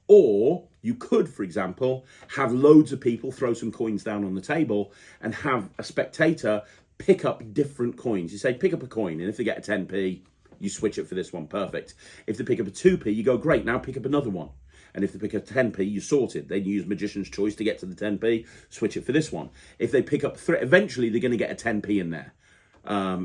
Or you could, for example, have loads of people throw some coins down on the table and have a spectator pick up different coins. You say, pick up a coin, and if they get a 10p, you switch it for this one. Perfect. If they pick up a 2p, you go, great, now pick up another one. And if they pick up 10p, you sort it. Then you use Magician's Choice to get to the 10p, switch it for this one. If they pick up eventually they're going to get a 10p in there.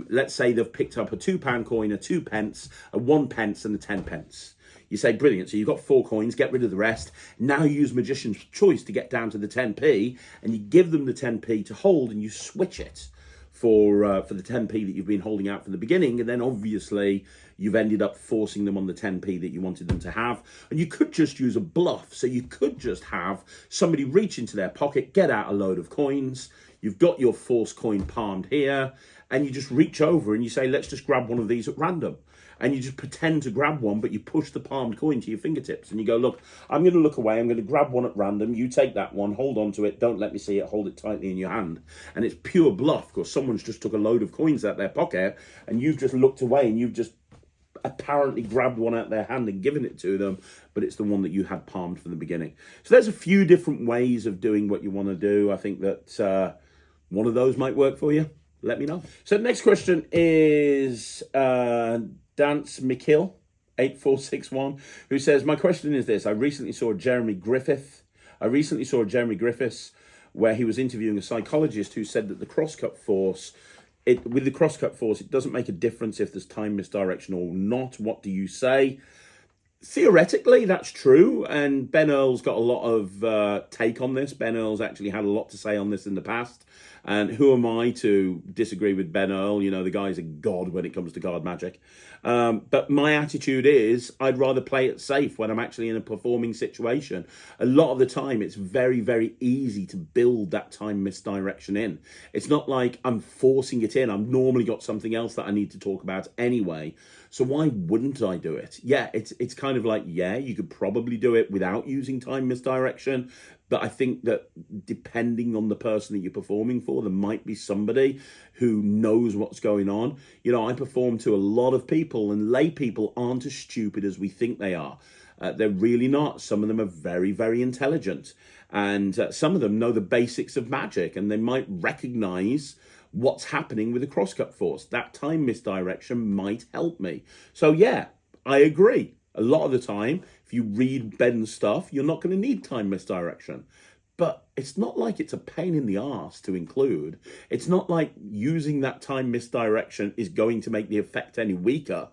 Let's say they've picked up a £2 coin, a 2 pence, a 1 pence, and a 10 pence. You say, brilliant, so you've got 4 coins, get rid of the rest. Now you use Magician's Choice to get down to the 10p, and you give them the 10p to hold, and you switch it for the 10p that you've been holding out from the beginning, and then obviously you've ended up forcing them on the 10p that you wanted them to have. And you could just use a bluff, so you could just have somebody reach into their pocket, get out a load of coins, you've got your force coin palmed here, and you just reach over and you say, let's just grab one of these at random. And you just pretend to grab one, but you push the palmed coin to your fingertips, and you go, look, I'm going to look away, I'm going to grab one at random, you take that one, hold on to it, don't let me see it, hold it tightly in your hand. And it's pure bluff, because someone's just took a load of coins out their pocket, and you've just looked away, and you've just apparently grabbed one out their hand and given it to them, but it's the one that you had palmed from the beginning. So there's a few different ways of doing what you want to do. I think that one of those might work for you. Let me know. So the next question is Dance McKill 8461, who says, my question is this: I recently saw Jeremy Griffiths where he was interviewing a psychologist who said that the crosscut force, with the crosscut force, it doesn't make a difference if there's time misdirection or not. What do you say? Theoretically, that's true, and Ben Earl's got a lot of take on this. Ben Earl's actually had a lot to say on this in the past, and who am I to disagree with Ben Earl? You know, the guy's a god when it comes to card magic. But my attitude is I'd rather play it safe when I'm actually in a performing situation. A lot of the time, it's very, very easy to build that time misdirection in. It's not like I'm forcing it in. I've normally got something else that I need to talk about anyway. So why wouldn't I do it? Yeah, it's kind of like, yeah, you could probably do it without using time misdirection. But I think that depending on the person that you're performing for, there might be somebody who knows what's going on. You know, I perform to a lot of people, and lay people aren't as stupid as we think they are. They're really not. Some of them are very, very intelligent. And some of them know the basics of magic, and they might recognize what's happening with the crosscut force. That time misdirection might help me. So yeah, I agree. A lot of the time, if you read Ben's stuff, you're not going to need time misdirection. But it's not like it's a pain in the arse to include. It's not like using that time misdirection is going to make the effect any weaker.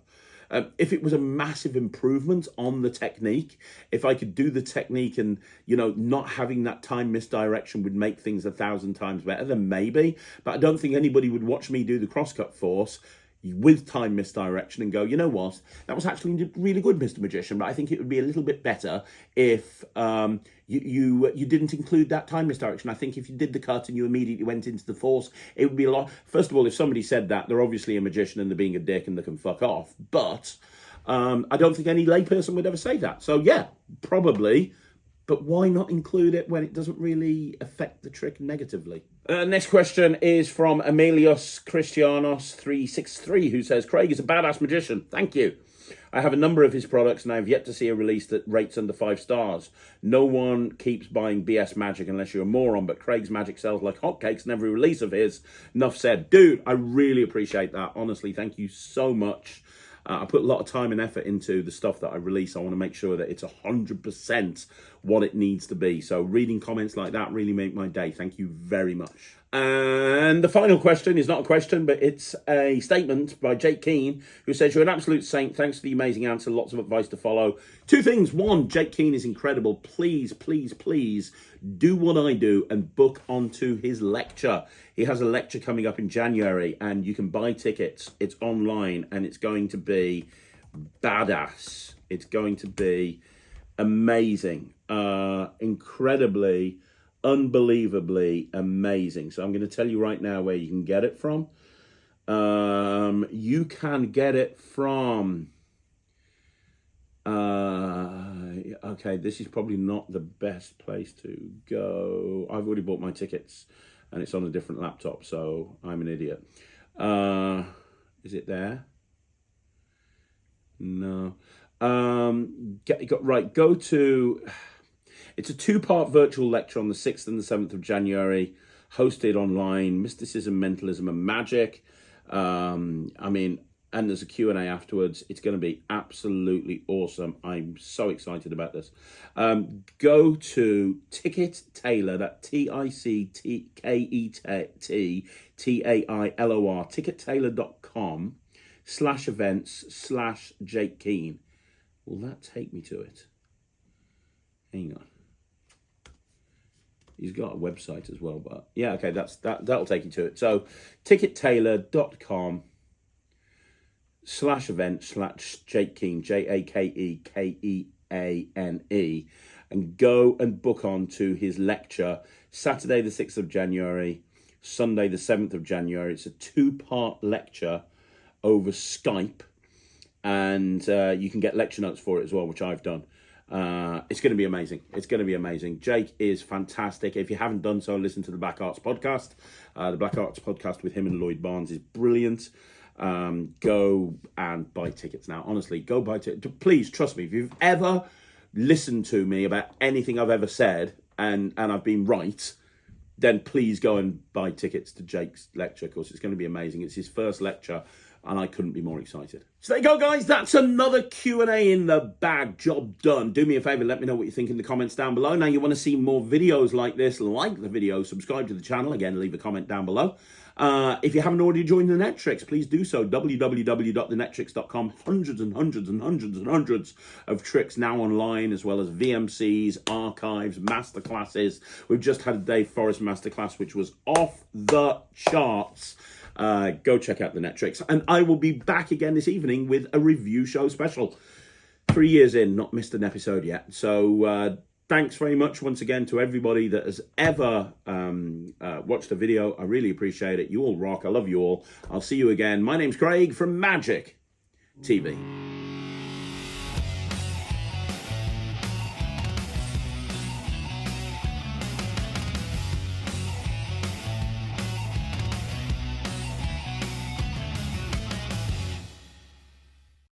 If it was a massive improvement on the technique, if I could do the technique and, not having that time misdirection would make things 1,000 times better, then maybe. But I don't think anybody would watch me do the crosscut force with time misdirection and go, you know what, that was actually really good, Mr. Magician, but I think it would be a little bit better if you didn't include that time misdirection. I think if you did the cut and you immediately went into the force, it would be a lot. First of all, if somebody said that, they're obviously a magician and they're being a dick and they can fuck off. But I don't think any layperson would ever say that. So yeah, probably. But why not include it when it doesn't really affect the trick negatively? Next question is from Emilios Christianos 363, who says, Craig is a badass magician. Thank you. I have a number of his products and I have yet to see a release that rates under 5 stars. No one keeps buying BS magic unless you're a moron, but Craig's magic sells like hotcakes in every release of his. Enough said. Dude, I really appreciate that. Honestly, thank you so much. I put a lot of time and effort into the stuff that I release. I want to make sure that it's 100% what it needs to be. So reading comments like that really make my day. Thank you very much. And the final question is not a question, but it's a statement by Jake Keane, who says, you're an absolute saint. Thanks for the amazing answer. Lots of advice to follow. 2 things. 1, Jake Keane is incredible. Please, please, please do what I do and book onto his lecture. He has a lecture coming up in January and you can buy tickets. It's online and it's going to be badass. It's going to be amazing. Incredibly, unbelievably amazing. So I'm going to tell you right now where you can get it from. You can get it from... okay, this is probably not the best place to go. I've already bought my tickets and it's on a different laptop, so I'm an idiot. Is it there? No. Right, go to... It's a 2-part virtual lecture on the 6th and the 7th of January, hosted online, mysticism, mentalism, and magic. And there's a Q&A afterwards. It's going to be absolutely awesome. I'm so excited about this. Go to Ticket Tailor, that's TICKETTAILOR, tickettailor.com/events/Jake Keane. Will that take me to it? Hang on. He's got a website as well, but yeah, okay, that'll take you to it. So tickettailor.com/event/Jake Keane, JAKEKEANE, and go and book on to his lecture Saturday the 6th of January, Sunday the 7th of January. It's a 2-part lecture over Skype, and you can get lecture notes for it as well, which I've done. It's going to be amazing. It's going to be amazing. Jake is fantastic. If you haven't done so, listen to the Black Arts podcast. The Black Arts podcast with him and Lloyd Barnes is brilliant. Go and buy tickets now. Honestly, go buy tickets. Please, trust me, if you've ever listened to me about anything I've ever said and I've been right, then please go and buy tickets to Jake's lecture, because it's going to be amazing. It's his first lecture, and I couldn't be more excited. So there you go, guys. That's another Q&A in the bag. Job done. Do me a favor. Let me know what you think in the comments down below. Now, you want to see more videos like this, like the video, subscribe to the channel. Again, leave a comment down below. If you haven't already joined the Netrix, please do so. www.thenetrix.com. Hundreds and hundreds and hundreds and hundreds of tricks now online, as well as VMCs, archives, masterclasses. We've just had a Dave Forrest masterclass, which was off the charts. Go check out the Netrix. And I will be back again this evening with a review show special. 3 years in, not missed an episode yet. So thanks very much once again to everybody that has ever watched the video. I really appreciate it. You all rock. I love you all. I'll see you again. My name's Craig from Magic TV.